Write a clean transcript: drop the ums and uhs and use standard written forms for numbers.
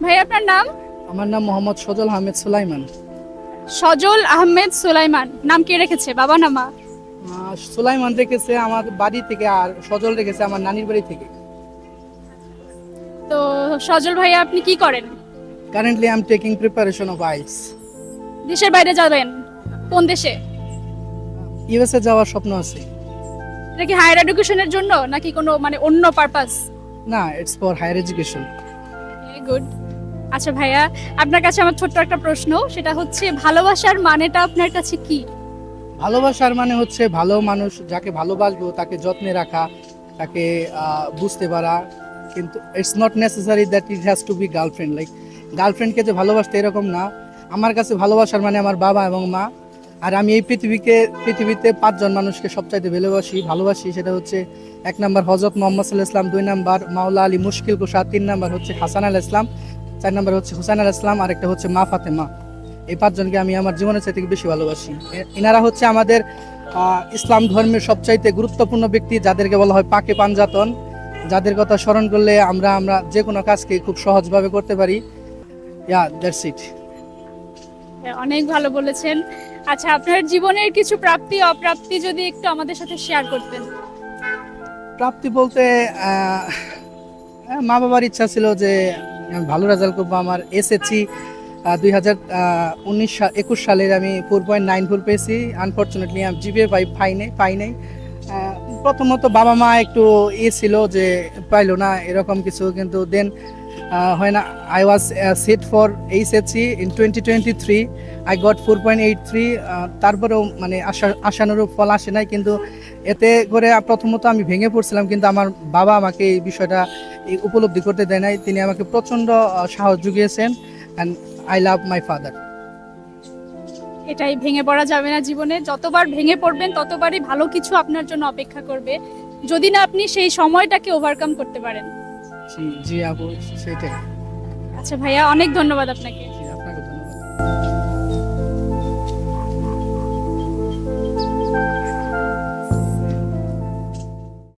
ভাই আপনার নাম? আমার নাম মোহাম্মদ সজল আহমেদ সুলাইমান। সজল আহমেদ সুলাইমান। নাম কে রেখেছে, বাবা না মা? সুলাইমান রেখেছে আমার বাড়ি থেকে, আর সজল রেখেছে আমার নানির বাড়ি থেকে। তো সজল ভাইয়া আপনি কি করেন? Currently I am taking preparation of ice. দেশের বাইরে যাবেন? কোন দেশে? ইউএসএ যাওয়ার স্বপ্ন আছে। এটা কি হায়ার এডুকেশনের জন্য নাকি কোনো মানে অন্য পারপাস? না, it's for higher education. Good. আচ্ছা ভাইয়া, আপনার কাছে আমার ছোট্ট একটা প্রশ্ন, সেটা হচ্ছে ভালোবাসার মানেটা আপনার কাছে কি? ভালোবাসার মানে হচ্ছে ভালো মানুষ যাকে ভালোবাসবো তাকে যত্নে রাখা, তাকে বুঝতে পারা। কিন্তু it's not necessary that it has to be girlfriend. Like গার্লফ্রেন্ডকে যে ভালোবাসতে এরকম না। আমার কাছে ভালোবাসার মানে আমার বাবা এবং মা। আর আমি এই পৃথিবীতে 5জন মানুষকে সবচাইতে ভালোবাসি। সেটা হচ্ছে 1 নাম্বার হযরত মুহাম্মদ সাল্লাল্লাহু আলাইহি ওয়াসাল্লাম, 2 নাম্বার মাওলা আলী মুশকিল কুশা, 3 নাম্বার হচ্ছে হাসান আল ইসলাম, 4 নাম্বার হচ্ছে হুসাইন আল ইসলাম, আর একটা হচ্ছে মা ফাতেমা। এই 5জনকে আমি আমার জীবনের চাইতে বেশি ভালোবাসি। এনারা হচ্ছে আমাদের ইসলাম ধর্মের সবচাইতে গুরুত্বপূর্ণ ব্যক্তি, যাদেরকে বলা হয় পাকে পাঞ্জাতন, যাদের কথা স্মরণ করলে আমরা যে কোনো কাজকে খুব সহজভাবে করতে পারি। ইয়া, দ্যাটস ইট। অনেক ভালো বলেছেন। আচ্ছা, আপনার জীবনের কিছু প্রাপ্তি অপ্রাপ্তি যদি একটু আমাদের সাথে শেয়ার করতেন। প্রাপ্তি বলতে মা বাবার ইচ্ছা ছিল যে আমি ভালো রেজাল্ট করবো। আমার এসএসসি 2021 সালের আমি 4.94 পেয়েছি। আনফরচুনেটলি আমি জিপিএ পাই নাই। প্রথমত বাবা মা একটু ছিল যে পাইলো না এরকম কিছু, কিন্তু দেন হয় না, I was set for HSC in 2023, I got 4.83। তারপরেও মানে আশানুরূপ ফল আসে নাই, কিন্তু এতে করে প্রথমত আমি ভেঙে পড়ছিলাম, কিন্তু আমার বাবা আমাকে এই বিষয়টা উপলব্ধি করতে দেয় নাই। তিনি আমাকে প্রচণ্ড সাহস জুগিয়েছেন, and I love my father. এটাই, ভেঙে পড়া যাবে না জীবনে। যতবার ভেঙে পড়বেন ততবারই ভালো কিছু আপনার জন্য অপেক্ষা করবে, যদি না আপনি সেই সময়টাকে ওভারকাম করতে পারেন। জি জি আপু, সেটাই। আচ্ছা ভাইয়া, অনেক ধন্যবাদ আপনাকে।